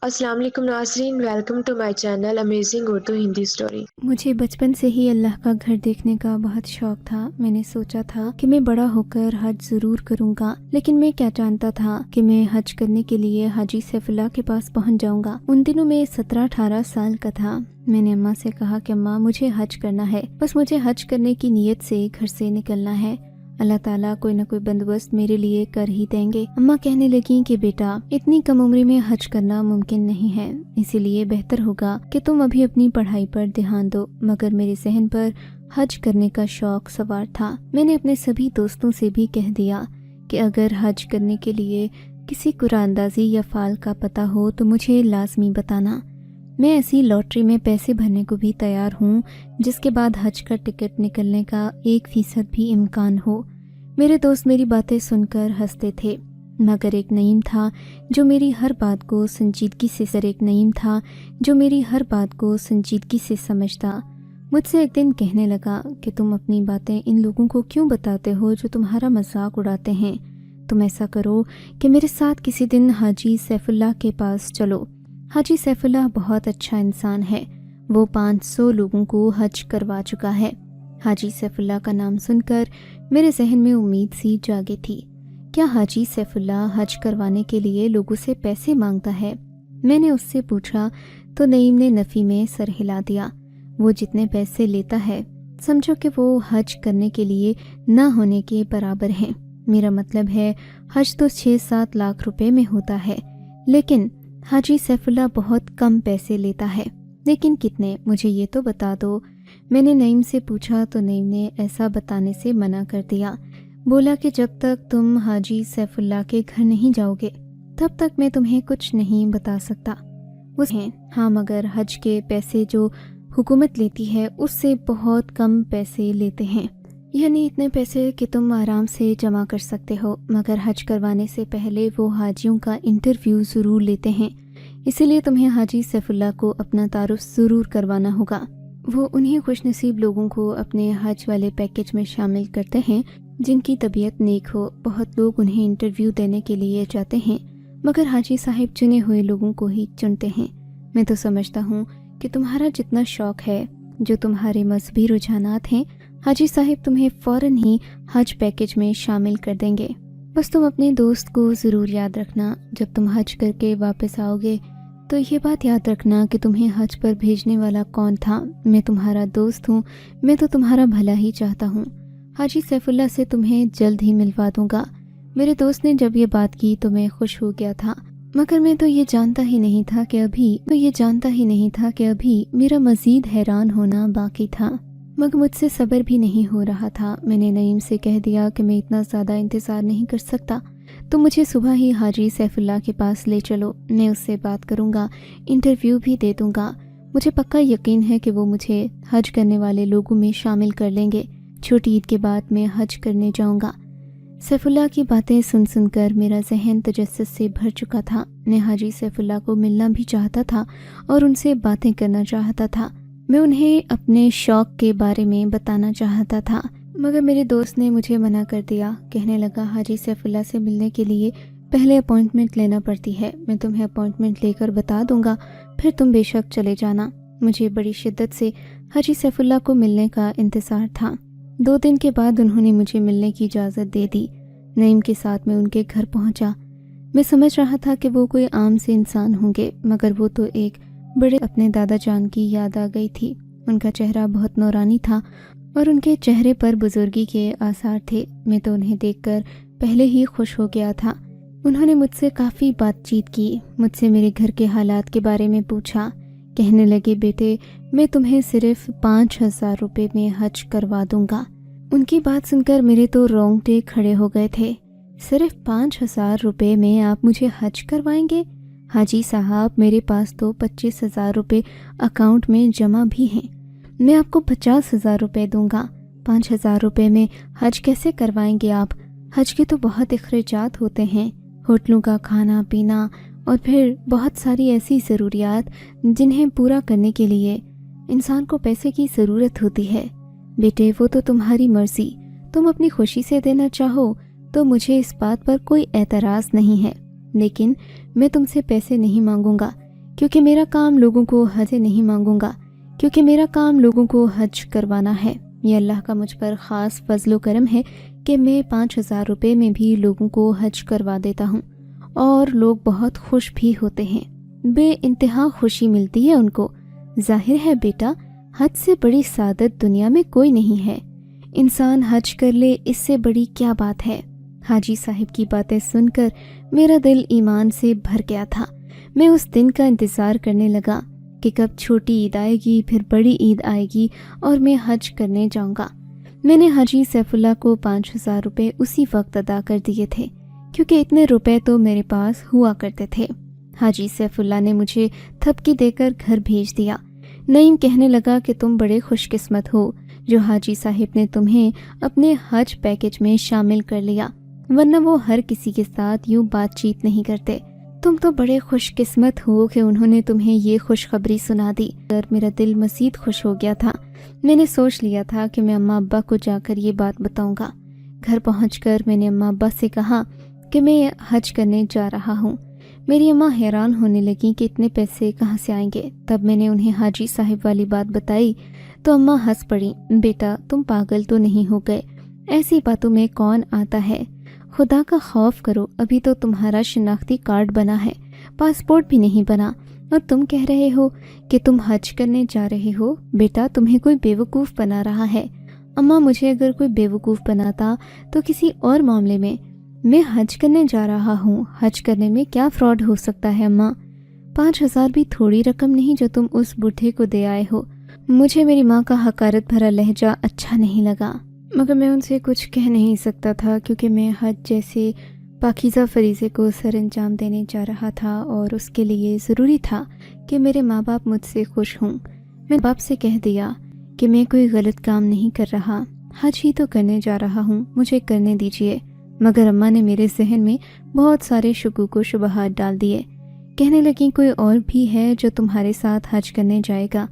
السلام علیکم ناظرین، welcome to my channel amazing Urdu Hindi story. مجھے بچپن سے ہی اللہ کا گھر دیکھنے کا بہت شوق تھا۔ میں نے سوچا تھا کہ میں بڑا ہو کر حج ضرور کروں گا، لیکن میں کیا جانتا تھا کہ میں حج کرنے کے لیے حاجی سیف اللہ کے پاس پہنچ جاؤں گا۔ ان دنوں میں 17-18 سال کا تھا۔ میں نے اماں سے کہا کہ اماں مجھے حج کرنا ہے، بس مجھے حج کرنے کی نیت سے گھر سے نکلنا ہے، اللہ تعالیٰ کوئی نہ کوئی بندوبست میرے لیے کر ہی دیں گے۔ اماں کہنے لگیں کہ بیٹا اتنی کم عمری میں حج کرنا ممکن نہیں ہے، اسی لیے بہتر ہوگا کہ تم ابھی اپنی پڑھائی پر دھیان دو۔ مگر میرے ذہن پر حج کرنے کا شوق سوار تھا۔ میں نے اپنے سبھی دوستوں سے بھی کہہ دیا کہ اگر حج کرنے کے لیے کسی قرآن اندازی یا فعال کا پتہ ہو تو مجھے لازمی بتانا۔ میں ایسی لاٹری میں پیسے بھرنے کو بھی تیار ہوں جس کے بعد حج کا ٹکٹ نکلنے کا 1% بھی امکان ہو۔ میرے دوست میری باتیں سن کر ہنستے تھے، مگر ایک نعیم تھا جو میری ہر بات کو سنجیدگی سے سمجھتا۔ مجھ سے ایک دن کہنے لگا کہ تم اپنی باتیں ان لوگوں کو کیوں بتاتے ہو جو تمہارا مذاق اڑاتے ہیں؟ تم ایسا کرو کہ میرے ساتھ کسی دن حاجی سیف اللہ کے پاس چلو۔ حاجی سیف اللہ بہت اچھا انسان ہے، وہ 500 لوگوں کو حج کروا چکا ہے۔ حاجی سیف اللہ کا نام سن کر میرے ذہن میں امید سی جاگی تھی۔ کیا حاجی سیف اللہ حج کروانے کے لیے لوگوں سے پیسے مانگتا ہے؟ میں نے اس سے پوچھا تو نعیم نے نفی میں سر ہلا دیا۔ وہ جتنے پیسے لیتا ہے سمجھو کہ وہ حج کرنے کے لیے نہ ہونے کے برابر ہیں۔ میرا مطلب ہے حج تو 6-7 لاکھ روپے میں ہوتا ہے، لیکن حاجی سیف اللہ بہت کم پیسے لیتا ہے۔ لیکن کتنے؟ مجھے یہ تو بتا دو۔ میں نے نعیم سے پوچھا تو نعیم نے ایسا بتانے سے منع کر دیا، بولا کہ جب تک تم حاجی سیف اللہ کے گھر نہیں جاؤ گے تب تک میں تمہیں کچھ نہیں بتا سکتا۔ ہاں مگر حج کے پیسے جو حکومت لیتی ہے اس سے بہت کم پیسے لیتے ہیں، یعنی اتنے پیسے کہ تم آرام سے جمع کر سکتے ہو، مگر حج کروانے سے پہلے وہ حاجیوں کا انٹرویو ضرور لیتے ہیں، اسی لیے تمہیں حاجی سیف اللہ کو اپنا تعارف ضرور کروانا ہوگا۔ وہ انہی خوش نصیب لوگوں کو اپنے حج والے پیکج میں شامل کرتے ہیں جن کی طبیعت نیک ہو۔ بہت لوگ انہیں انٹرویو دینے کے لیے جاتے ہیں، مگر حاجی صاحب چنے ہوئے لوگوں کو ہی چنتے ہیں۔ میں تو سمجھتا ہوں کہ تمہارا جتنا شوق ہے، جو تمہارے مذہبی رجحانات ہیں، حاجی صاحب تمہیں فوراً ہی حج پیکج میں شامل کر دیں گے۔ بس تم اپنے دوست کو ضرور یاد رکھنا، جب تم حج کر کے واپس آؤ گے تو یہ بات یاد رکھنا کہ تمہیں حج پر بھیجنے والا کون تھا۔ میں تمہارا دوست ہوں، میں تو تمہارا بھلا ہی چاہتا ہوں۔ حاجی سیف اللہ سے تمہیں جلد ہی ملوا دوں گا۔ میرے دوست نے جب یہ بات کی تو میں خوش ہو گیا تھا، مگر میں تو یہ جانتا ہی نہیں تھا کہ ابھی میرا مزید حیران ہونا باقی تھا، مگر مجھ سے صبر بھی نہیں ہو رہا تھا۔ میں نے نعیم سے کہہ دیا کہ میں اتنا زیادہ انتظار نہیں کر سکتا، تو مجھے صبح ہی حاجی سیف اللہ کے پاس لے چلو، میں اس سے بات کروں گا، انٹرویو بھی دے دوں گا۔ مجھے پکا یقین ہے کہ وہ مجھے حج کرنے والے لوگوں میں شامل کر لیں گے۔ چھوٹی عید کے بعد میں حج کرنے جاؤں گا۔ سیف اللہ کی باتیں سن کر میرا ذہن تجسس سے بھر چکا تھا۔ میں حاجی سیف اللہ کو ملنا بھی چاہتا تھا اور ان سے باتیں کرنا چاہتا تھا۔ میں انہیں اپنے شوق کے بارے میں بتانا چاہتا تھا، مگر میرے دوست نے مجھے منع کر دیا۔ کہنے لگا حاجی سیف اللہ سے ملنے کے لیے پہلے اپوائنٹمنٹ لینا پڑتی ہے، میں تمہیں اپوائنٹمنٹ لے کر بتا دوں گا، پھر تم بے شک چلے جانا۔ مجھے بڑی شدت سے حاجی سیف اللہ کو ملنے کا انتظار تھا۔ 2 دن کے بعد انہوں نے مجھے ملنے کی اجازت دے دی۔ نعیم کے ساتھ میں ان کے گھر پہنچا۔ میں سمجھ رہا تھا کہ وہ کوئی عام سے انسان ہوں گے، مگر وہ تو ایک بڑے اپنے دادا جان کی یاد آ گئی تھی۔ ان کا چہرہ بہت نورانی تھا اور ان کے چہرے پر بزرگی کے آثار تھے۔ میں تو انہیں دیکھ کر پہلے ہی خوش ہو گیا تھا۔ انہوں نے مجھ سے کافی بات چیت کی، مجھ سے میرے گھر کے حالات کے بارے میں پوچھا۔ کہنے لگے بیٹے میں تمہیں صرف 5,000 روپے میں حج کروا دوں گا۔ ان کی بات سن کر میرے تو رونگٹے کھڑے ہو گئے تھے۔ صرف 5,000 روپے میں آپ مجھے حج کروائیں گے؟ حاجی صاحب میرے پاس تو 25,000 روپے اکاؤنٹ میں جمع بھی ہیں، میں آپ کو 50,000 روپے دوں گا۔ 5,000 روپے میں حج کیسے کروائیں گے آپ؟ حج کے تو بہت اخراجات ہوتے ہیں، ہوٹلوں کا کھانا پینا اور پھر بہت ساری ایسی ضروریات جنہیں پورا کرنے کے لیے انسان کو پیسے کی ضرورت ہوتی ہے۔ بیٹے وہ تو تمہاری مرضی، تم اپنی خوشی سے دینا چاہو تو مجھے اس بات پر کوئی اعتراض نہیں ہے، لیکن میں تم سے پیسے نہیں مانگوں گا۔ کیونکہ میرا کام لوگوں کو حج نہیں مانگوں گا، کیونکہ میرا کام لوگوں کو حج کروانا ہے۔ یہ اللہ کا مجھ پر خاص فضل و کرم ہے کہ میں 5,000 روپے میں بھی لوگوں کو حج کروا دیتا ہوں، اور لوگ بہت خوش بھی ہوتے ہیں، بے انتہا خوشی ملتی ہے ان کو۔ ظاہر ہے بیٹا، حج سے بڑی سعادت دنیا میں کوئی نہیں ہے۔ انسان حج کر لے، اس سے بڑی کیا بات ہے؟ حاجی صاحب کی باتیں سن کر میرا دل ایمان سے بھر گیا تھا۔ میں اس دن کا انتظار کرنے لگا کہ کب چھوٹی عید آئے گی، پھر بڑی عید آئے گی اور میں حج کرنے جاؤں گا۔ میں نے حاجی سیف اللہ کو 5,000 روپے اسی وقت ادا کر دیے تھے، کیونکہ اتنے روپے تو میرے پاس ہوا کرتے تھے۔ حاجی سیف اللہ نے مجھے تھپکی دے کر گھر بھیج دیا۔ نعیم کہنے لگا کہ تم بڑے خوش قسمت ہو جو حاجی صاحب نے تمہیں اپنے حج پیکج میں شامل کر لیا، ورنہ وہ ہر کسی کے ساتھ یوں بات چیت نہیں کرتے۔ تم تو بڑے خوش قسمت ہو کہ انہوں نے تمہیں یہ خوشخبری سنا دی۔ اور میرا دل مزید خوش ہو گیا تھا۔ میں نے سوچ لیا تھا کہ میں اماں ابا کو جا کر یہ بات بتاؤں گا۔ گھر پہنچ کر میں نے اماں ابا سے کہا کہ میں حج کرنے جا رہا ہوں۔ میری اماں حیران ہونے لگیں کہ اتنے پیسے کہاں سے آئیں گے۔ تب میں نے انہیں حاجی صاحب والی بات بتائی تو اماں ہنس پڑیں۔ بیٹا، تم پاگل تو نہیں ہو گئے؟ ایسی باتوں میں کون آتا ہے؟ خدا کا خوف کرو، ابھی تو تمہارا شناختی کارڈ بنا ہے، پاسپورٹ بھی نہیں بنا، اور تم کہہ رہے ہو کہ تم حج کرنے جا رہے ہو۔ بیٹا، تمہیں کوئی بیوقوف بنا رہا ہے۔ اماں، مجھے اگر کوئی بیوقوف بناتا تو کسی اور معاملے میں حج کرنے جا رہا ہوں۔ حج کرنے میں کیا فراڈ ہو سکتا ہے اماں؟ 5,000 بھی تھوڑی رقم نہیں جو تم اس بڈھے کو دے آئے ہو۔ مجھے میری ماں کا حقارت بھرا لہجہ اچھا نہیں لگا، مگر میں ان سے کچھ کہہ نہیں سکتا تھا، کیونکہ میں حج جیسے پاکیزہ فریضے کو سر انجام دینے جا رہا تھا، اور اس کے لیے ضروری تھا کہ میرے ماں باپ مجھ سے خوش ہوں۔ میں باپ سے کہہ دیا کہ میں کوئی غلط کام نہیں کر رہا، حج ہی تو کرنے جا رہا ہوں، مجھے کرنے دیجیے۔ مگر اماں نے میرے ذہن میں بہت سارے شکوک و شبہات ڈال دیے۔ کہنے لگیں کوئی اور بھی ہے جو تمہارے ساتھ حج کرنے جائے گا،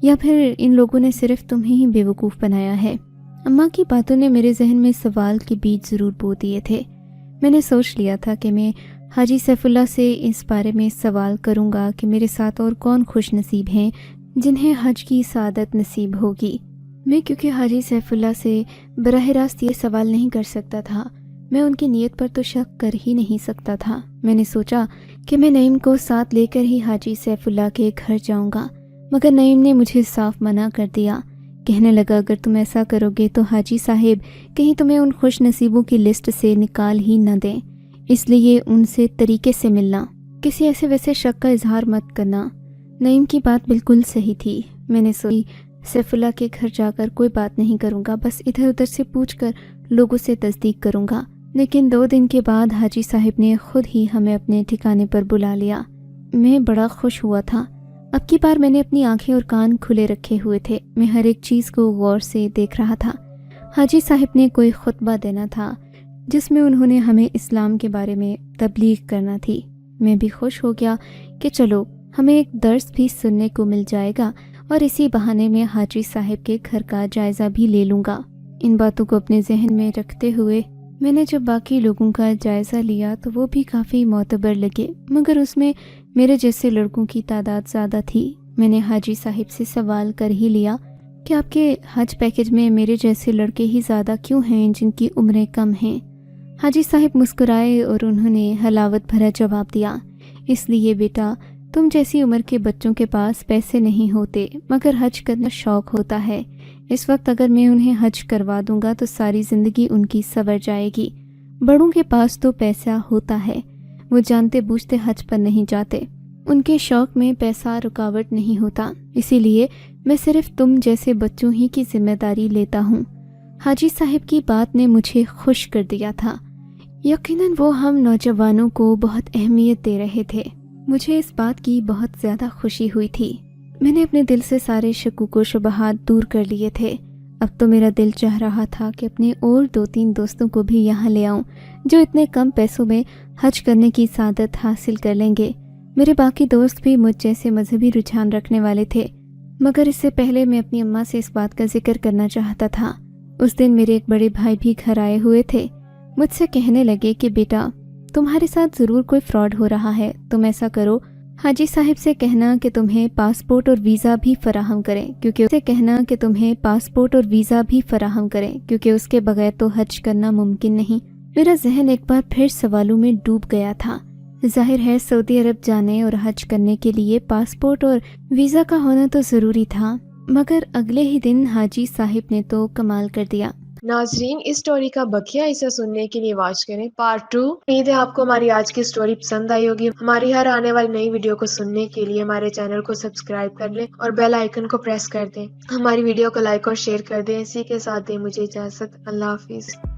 یا پھر ان لوگوں نے صرف تمہیں ہی بیوقوف بنایا ہے۔ اماں کی باتوں نے میرے ذہن میں سوال کے بیج ضرور بو دیے تھے۔ میں نے سوچ لیا تھا کہ میں حاجی سیف اللہ سے اس بارے میں سوال کروں گا کہ میرے ساتھ اور کون خوش نصیب ہیں جنہیں حج کی سعادت نصیب ہوگی۔ میں کیونکہ حاجی سیف اللہ سے براہ راست یہ سوال نہیں کر سکتا تھا، میں ان کی نیت پر تو شک کر ہی نہیں سکتا تھا۔ میں نے سوچا کہ میں نعیم کو ساتھ لے کر ہی حاجی سیف اللہ کے گھر جاؤں گا، مگر نعیم نے مجھے صاف منع کر دیا۔ کہنے لگا اگر تم ایسا کرو گے تو حاجی صاحب کہیں تمہیں ان خوش نصیبوں کی لسٹ سے نکال ہی نہ دیں، اس لیے ان سے طریقے سے ملنا، کسی ایسے ویسے شک کا اظہار مت کرنا۔ نعیم کی بات بالکل صحیح تھی۔ میں نے سوچی سیف اللہ کے گھر جا کر کوئی بات نہیں کروں گا، بس ادھر ادھر سے پوچھ کر لوگوں سے تصدیق کروں گا۔ لیکن 2 دن کے بعد حاجی صاحب نے خود ہی ہمیں اپنے ٹھکانے پر بلا لیا۔ میں بڑا خوش ہوا تھا۔ اب کی بار میں نے اپنی آنکھیں اور کان کھلے رکھے ہوئے تھے، میں ہر ایک چیز کو غور سے دیکھ رہا تھا۔ حاجی صاحب نے کوئی خطبہ دینا تھا جس میں انہوں نے ہمیں اسلام کے بارے میں تبلیغ کرنا تھی۔ میں بھی خوش ہو گیا کہ چلو ہمیں ایک درس بھی سننے کو مل جائے گا، اور اسی بہانے میں حاجی صاحب کے گھر کا جائزہ بھی لے لوں گا۔ ان باتوں کو اپنے ذہن میں رکھتے ہوئے میں نے جب باقی لوگوں کا جائزہ لیا تو وہ بھی کافی معتبر لگے، مگر اس میں میرے جیسے لڑکوں کی تعداد زیادہ تھی۔ میں نے حاجی صاحب سے سوال کر ہی لیا کہ آپ کے حج پیکج میں میرے جیسے لڑکے ہی زیادہ کیوں ہیں جن کی عمریں کم ہیں؟ حاجی صاحب مسکرائے اور انہوں نے حلاوت بھرا جواب دیا، اس لیے بیٹا تم جیسی عمر کے بچوں کے پاس پیسے نہیں ہوتے، مگر حج کرنا شوق ہوتا ہے۔ اس وقت اگر میں انہیں حج کروا دوں گا تو ساری زندگی ان کی سنور جائے گی۔ بڑوں کے پاس تو پیسہ ہوتا ہے، وہ جانتے بوجھتے حج پر نہیں جاتے، ان کے شوق میں پیسہ رکاوٹ نہیں ہوتا، اسی لیے میں صرف تم جیسے بچوں ہی کی ذمہ داری لیتا ہوں۔ حاجی صاحب کی بات نے مجھے خوش کر دیا تھا۔ یقیناً وہ ہم نوجوانوں کو بہت اہمیت دے رہے تھے۔ مجھے اس بات کی بہت زیادہ خوشی ہوئی تھی۔ میں نے اپنے دل سے سارے شکوک و شبہات دور کر لیے تھے۔ اب تو میرا دل چاہ رہا تھا کہ اپنے اور 2-3 دوستوں کو بھی یہاں لے آؤں جو اتنے کم پیسوں میں حج کرنے کی سعادت حاصل کر لیں گے۔ میرے باقی دوست بھی مجھ جیسے مذہبی رجحان رکھنے والے تھے، مگر اس سے پہلے میں اپنی اماں سے اس بات کا ذکر کرنا چاہتا تھا۔ اس دن میرے ایک بڑے بھائی بھی گھر آئے ہوئے تھے۔ مجھ سے کہنے لگے کہ بیٹا تمہارے ساتھ ضرور کوئی فراڈ ہو رہا ہے، تم ایسا کرو حاجی صاحب سے کہنا کہ تمہیں پاسپورٹ اور ویزا بھی فراہم کریں کیونکہ اس کے بغیر تو حج کرنا ممکن نہیں۔ میرا ذہن ایک بار پھر سوالوں میں ڈوب گیا تھا۔ ظاہر ہے سعودی عرب جانے اور حج کرنے کے لیے پاسپورٹ اور ویزا کا ہونا تو ضروری تھا، مگر اگلے ہی دن حاجی صاحب نے تو کمال کر دیا۔ ناظرین، اس سٹوری کا بقیہ حصہ سننے کے لیے واچ کریں پارٹ 2۔ امید ہے آپ کو ہماری آج کی سٹوری پسند آئی ہوگی۔ ہماری ہر آنے والی نئی ویڈیو کو سننے کے لیے ہمارے چینل کو سبسکرائب کر لیں اور بیل آئیکن کو پریس کر دیں۔ ہماری ویڈیو کو لائک اور شیئر کر دیں۔ اسی کے ساتھ دیں مجھے اجازت۔ اللہ حافظ۔